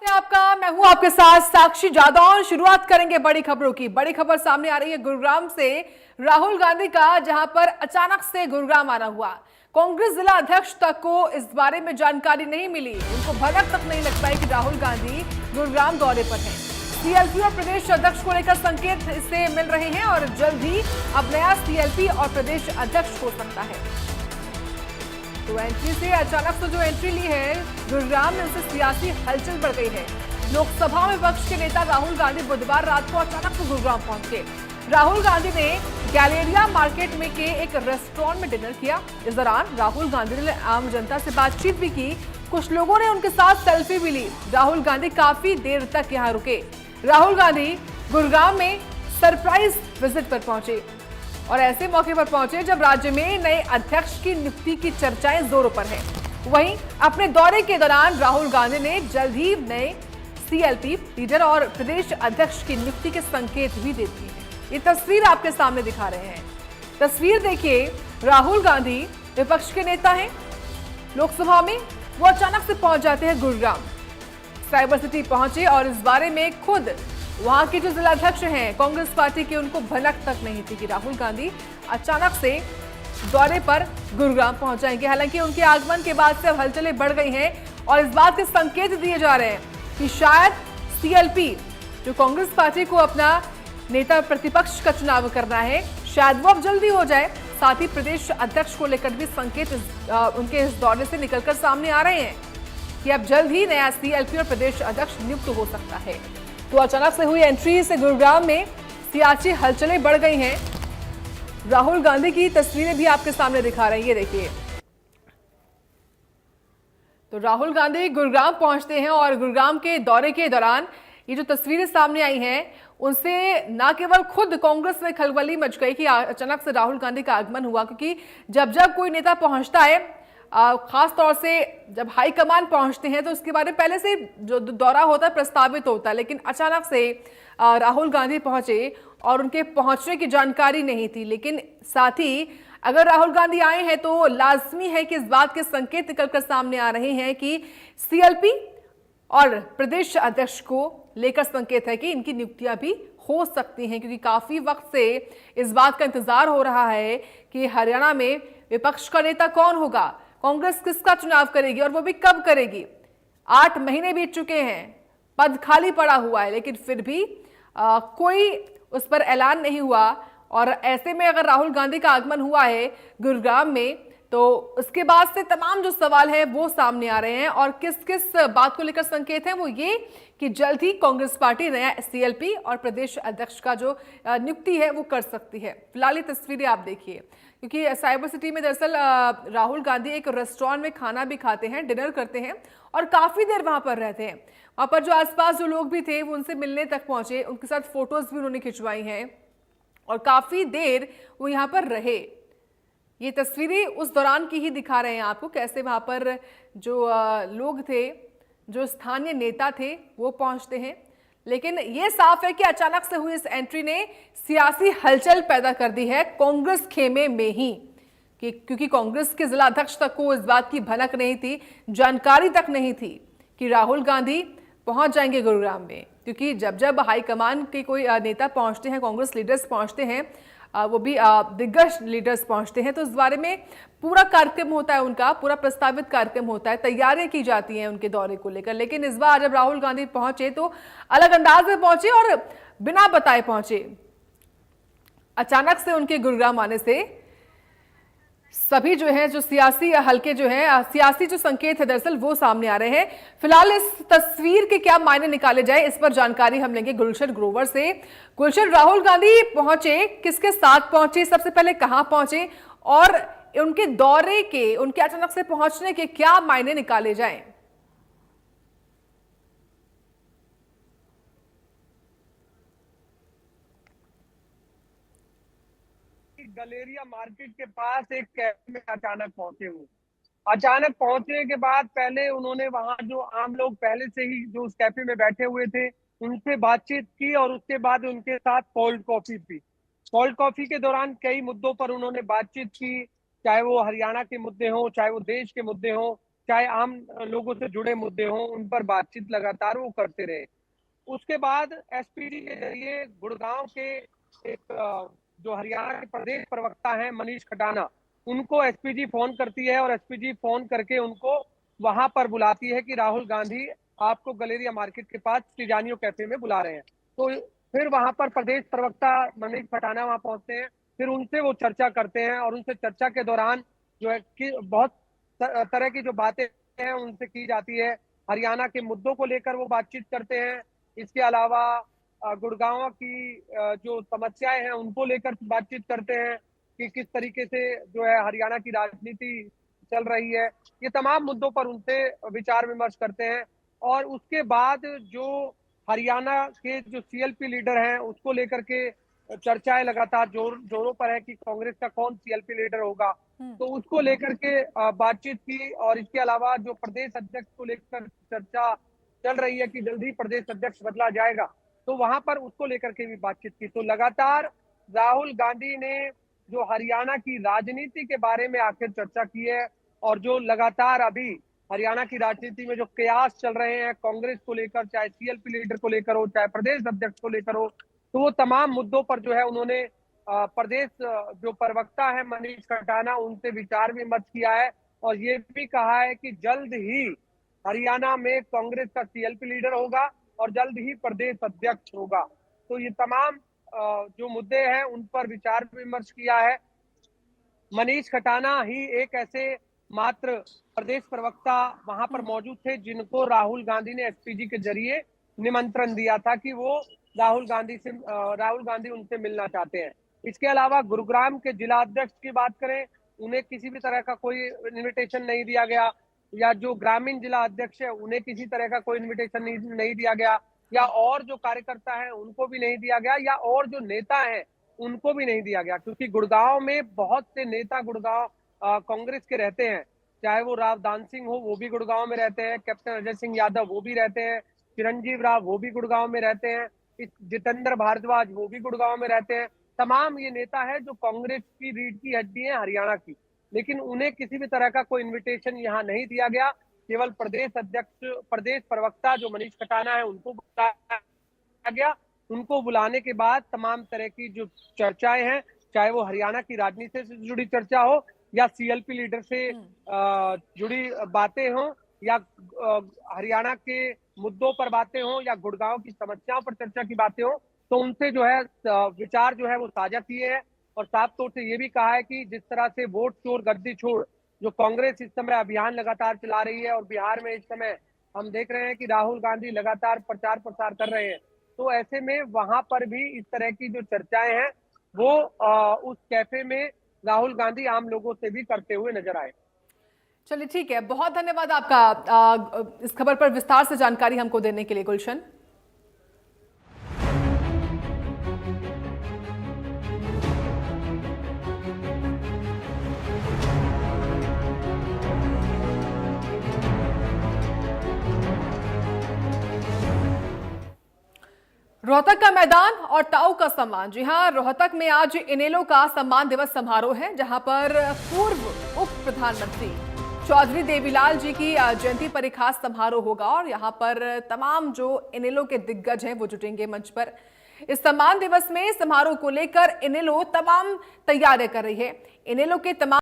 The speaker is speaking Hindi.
है आपका। मैं हूं आपके साथ साक्षी जादौन। शुरुआत करेंगे बड़ी खबरों की। बड़ी खबर सामने आ रही है गुरुग्राम से, राहुल गांधी का, जहां पर अचानक से गुरुग्राम आना हुआ। कांग्रेस जिला अध्यक्ष तक को इस बारे में जानकारी नहीं मिली। उनको भनक तक नहीं लग पाई कि राहुल गांधी गुरुग्राम दौरे पर हैं। सीएलपी और प्रदेश अध्यक्ष को लेकर संकेत इससे मिल रहे हैं और जल्द ही अब नया सीएलपी और प्रदेश अध्यक्ष हो सकता है। तो एंट्री से अचानक से जो एंट्री ली है गुरुग्राम में, उससे सियासी हलचल बढ़ गई है। लोकसभा में विपक्ष के नेता राहुल गांधी बुधवार रात को अचानक से गुरुग्राम पहुंचे। राहुल गांधी ने गैलेरिया मार्केट में के एक रेस्टोरेंट में डिनर किया। इस दौरान राहुल गांधी ने आम जनता से बातचीत भी की। कुछ लोगों ने उनके साथ सेल्फी भी ली। राहुल गांधी काफी देर तक यहाँ रुके। राहुल गांधी गुरुग्राम में सरप्राइज विजिट पर पहुंचे और ऐसे मौके पर पहुंचे जब राज्य में नए अध्यक्ष की नियुक्ति की चर्चाएं जोरों पर हैं। वहीं अपने दौरे के दौरान राहुल गांधी ने जल्द ही नए सीएलपी लीडर और प्रदेश अध्यक्ष की नियुक्ति के संकेत भी दे दिए हैं। ये तस्वीर आपके सामने दिखा रहे हैं। तस्वीर देखिए, राहुल गांधी विपक्ष के नेता हैं। लोकसभा में वो अचानक से पहुंच जाते हैं गुरुग्राम। साइबर सिटी पहुंचे और इस बारे में खुद वहां के जो जिलाध्यक्ष हैं कांग्रेस पार्टी के, उनको भनक तक नहीं थी कि राहुल गांधी अचानक से दौरे पर गुरुग्राम पहुंच जाएंगे। हालांकि उनके आगमन के बाद से अब हलचलें बढ़ गई हैं और इस बात के संकेत दिए जा रहे हैं कि शायद सीएलपी, जो कांग्रेस पार्टी को अपना नेता प्रतिपक्ष का चुनाव करना है, शायद वो अब जल्दी हो जाए। साथ ही प्रदेश अध्यक्ष को लेकर भी संकेत उनके इस दौरे से निकलकर सामने आ रहे हैं कि अब जल्द ही नया सीएलपी और प्रदेश अध्यक्ष नियुक्त हो सकता है। तो अचानक से हुई एंट्री से गुरुग्राम में सियासी हलचलें बढ़ गई हैं। राहुल गांधी की तस्वीरें भी आपके सामने दिखा रहे हैं, ये देखिए। तो राहुल गांधी गुरुग्राम पहुंचते हैं और गुरुग्राम के दौरे के दौरान ये जो तस्वीरें सामने आई हैं, उनसे न केवल खुद कांग्रेस में खलबली मच गई कि अचानक से राहुल गांधी का आगमन हुआ, क्योंकि जब जब कोई नेता पहुंचता है, खास तौर से जब हाईकमान पहुंचते हैं, तो उसके बारे में पहले से जो दौरा होता है प्रस्तावित होता है। लेकिन अचानक से राहुल गांधी पहुंचे और उनके पहुंचने की जानकारी नहीं थी। लेकिन साथ ही अगर राहुल गांधी आए हैं तो लाजमी है कि इस बात के संकेत निकलकर सामने आ रहे हैं कि सीएलपी और प्रदेश अध्यक्ष को लेकर संकेत है कि इनकी नियुक्तियां भी हो सकती हैं, क्योंकि काफी वक्त से इस बात का इंतजार हो रहा है कि हरियाणा में विपक्ष का नेता कौन होगा, कांग्रेस किसका चुनाव करेगी और वो भी कब करेगी। 8 महीने बीत चुके हैं, पद खाली पड़ा हुआ है, लेकिन फिर भी कोई उस पर ऐलान नहीं हुआ। और ऐसे में अगर राहुल गांधी का आगमन हुआ है गुरुग्राम में, तो उसके बाद से तमाम जो सवाल है वो सामने आ रहे हैं। और किस किस बात को लेकर संकेत है, वो ये कि जल्द ही कांग्रेस पार्टी नया सीएलपी और प्रदेश अध्यक्ष का जो नियुक्ति है वो कर सकती है। फिलहाल ये तस्वीरें आप देखिए, क्योंकि साइबर सिटी में दरअसल राहुल गांधी एक रेस्टोरेंट में खाना भी खाते हैं, डिनर करते हैं और काफी देर वहां पर रहते हैं। वहां पर जो आसपास जो लोग भी थे वो उनसे मिलने तक पहुंचे, उनके साथ फोटोज भी उन्होंने खिंचवाई हैं और काफी देर वो यहाँ पर रहे। ये तस्वीरें उस दौरान की ही दिखा रहे हैं आपको, कैसे वहां पर जो लोग थे, जो स्थानीय नेता थे, वो पहुंचते हैं। लेकिन यह साफ है कि अचानक से हुई इस एंट्री ने सियासी हलचल पैदा कर दी है कांग्रेस खेमे में ही, क्योंकि कांग्रेस के जिला अध्यक्ष तक को इस बात की भनक नहीं थी, जानकारी तक नहीं थी कि राहुल गांधी पहुंच जाएंगे गुरुग्राम में। क्योंकि जब जब हाईकमान के कोई नेता पहुंचते हैं, कांग्रेस लीडर्स पहुंचते हैं, वो भी दिग्गज लीडर्स पहुंचते हैं, तो इस बारे में पूरा कार्यक्रम होता है, उनका पूरा प्रस्तावित कार्यक्रम होता है, तैयारियां की जाती हैं उनके दौरे को लेकर। लेकिन इस बार जब राहुल गांधी पहुंचे तो अलग अंदाज में पहुंचे और बिना बताए पहुंचे। अचानक से उनके गुरुग्राम आने से सभी जो है, जो सियासी हलके जो है, सियासी जो संकेत है दरअसल वो सामने आ रहे हैं। फिलहाल इस तस्वीर के क्या मायने निकाले जाए, इस पर जानकारी हम लेंगे गुलशन ग्रोवर से। गुलशन, राहुल गांधी पहुंचे, किसके साथ पहुंचे, सबसे पहले कहां पहुंचे और उनके दौरे के, उनके अचानक से पहुंचने के क्या मायने निकाले जाएं? गलेरिया मार्केट के पास एक कैफे में अचानक पहुंचे। वो अचानक पहुंचने के बाद पहले उन्होंने वहां जो आम लोग पहले से ही जो उस कैफे में बैठे हुए थे उनसे बातचीत की और उसके बाद उनके साथ cold coffee P. Cold coffee के दौरान कई मुद्दों पर उन्होंने बातचीत की, चाहे वो हरियाणा के मुद्दे हों, चाहे वो देश के मुद्दे हों, चाहे आम लोगों से जुड़े मुद्दे हों, उन पर बातचीत लगातार वो करते रहे। उसके बाद एसपीजी के जरिए गुड़गांव के एक जो हरियाणा के प्रदेश प्रवक्ता हैं मनीष खटाना, उनको एसपीजी फोन करती है और एसपीजी फोन करके उनको वहां पर बुलाती है कि राहुल गांधी आपको गलेरिया मार्केट के पास टिजानियो कैफे में बुला रहे हैं। तो फिर वहां पर प्रदेश प्रवक्ता मनीष खटाना वहां पहुंचते हैं, फिर उनसे वो चर्चा करते हैं और उनसे चर्चा के दौरान जो है कि बहुत तरह की जो बातें हैं उनसे की जाती है। हरियाणा के मुद्दों को लेकर वो बातचीत करते हैं। इसके अलावा गुड़गांव की जो समस्याएं हैं उनको लेकर बातचीत करते हैं कि किस तरीके से जो है हरियाणा की राजनीति चल रही है। ये तमाम मुद्दों पर उनसे विचार विमर्श करते हैं और उसके बाद जो हरियाणा के जो सीएलपी लीडर हैं उसको लेकर के चर्चाएं लगातार जोरों पर है कि कांग्रेस का कौन सीएलपी लीडर होगा। तो उसको लेकर के बातचीत की और इसके अलावा जो प्रदेश अध्यक्ष को लेकर चर्चा चल रही है कि जल्दी प्रदेश अध्यक्ष बदला जाएगा, तो वहां पर उसको लेकर के भी बातचीत की। तो लगातार राहुल गांधी ने जो हरियाणा की राजनीति के बारे में आखिर चर्चा की है और जो लगातार अभी हरियाणा की राजनीति में जो कयास चल रहे हैं कांग्रेस को लेकर, चाहे सीएलपी लीडर को लेकर हो, चाहे प्रदेश अध्यक्ष को लेकर हो, तो वो तमाम मुद्दों पर जो है उन्होंने प्रदेश जो प्रवक्ता है मनीष खटाना उनसे विचार विमर्श किया है और ये भी कहा है कि जल्द ही हरियाणा में कांग्रेस का सीएलपी लीडर होगा और जल्द ही प्रदेश अध्यक्ष होगा। तो ये तमाम जो मुद्दे हैं उन पर विचार विमर्श किया है। मनीष खटाना ही एक ऐसे मात्र प्रदेश प्रवक्ता वहां पर मौजूद थे जिनको राहुल गांधी ने एसपीजी के जरिए निमंत्रण दिया था कि वो राहुल गांधी उनसे मिलना चाहते हैं। इसके अलावा गुरुग्राम के जिला अध्यक्ष की बात करें, उन्हें किसी भी तरह का कोई इन्विटेशन नहीं दिया गया, या जो ग्रामीण जिला अध्यक्ष है उन्हें किसी तरह का कोई इन्विटेशन नहीं दिया गया, या और जो कार्यकर्ता है उनको भी नहीं दिया गया, या और जो नेता है उनको भी नहीं दिया गया। क्योंकि गुड़गांव में बहुत से नेता गुड़गांव कांग्रेस के रहते हैं, चाहे वो राव दान सिंह हो वो भी गुड़गांव में रहते हैं, कैप्टन अजय सिंह यादव वो भी रहते हैं, चिरंजीव राव वो भी गुड़गांव में रहते हैं, जितेंद्र भारद्वाज वो भी गुड़गांव में रहते हैं। तमाम ये नेता है जो कांग्रेस की रीढ़ की हड्डी है हरियाणा की, लेकिन उन्हें किसी भी तरह का कोई इन्विटेशन यहाँ नहीं दिया गया। केवल प्रदेश अध्यक्ष, प्रदेश प्रवक्ता जो मनीष खटाना है उनको बुलाया गया। उनको बुलाने के बाद तमाम तरह की जो चर्चाएं हैं, चाहे वो हरियाणा की राजनीति से जुड़ी चर्चा हो या सीएलपी लीडर से जुड़ी बातें हो, या हरियाणा के मुद्दों पर बातें हो, या गुड़गांव की समस्याओं पर चर्चा की बातें हो, तो उनसे जो है विचार जो है वो साझा किए हैं। और साफ तौर से ये भी कहा है कि जिस तरह से वोट चोर गद्दी छोड़ जो कांग्रेस इस समय अभियान लगातार चला रही है और बिहार में इस समय हम देख रहे हैं कि राहुल गांधी लगातार प्रचार प्रसार कर रहे हैं, तो ऐसे में वहां पर भी इस तरह की जो चर्चाएं हैं वो उस कैफे में राहुल गांधी आम लोगों से भी करते हुए नजर आए। चलिए ठीक है, बहुत धन्यवाद आपका इस खबर पर विस्तार से जानकारी हमको देने के लिए गुलशन। रोहतक का मैदान और ताऊ का सम्मान। जी हां, रोहतक में आज इनेलो का सम्मान दिवस समारोह है, जहां पर पूर्व उप प्रधानमंत्री चौधरी देवीलाल जी की जयंती पर एक खास समारोह होगा और यहां पर तमाम जो इनेलो के दिग्गज हैं वो जुटेंगे मंच पर। इस सम्मान दिवस में समारोह को लेकर इनेलो तमाम तैयारियां कर रही है। इनेलो के तमाम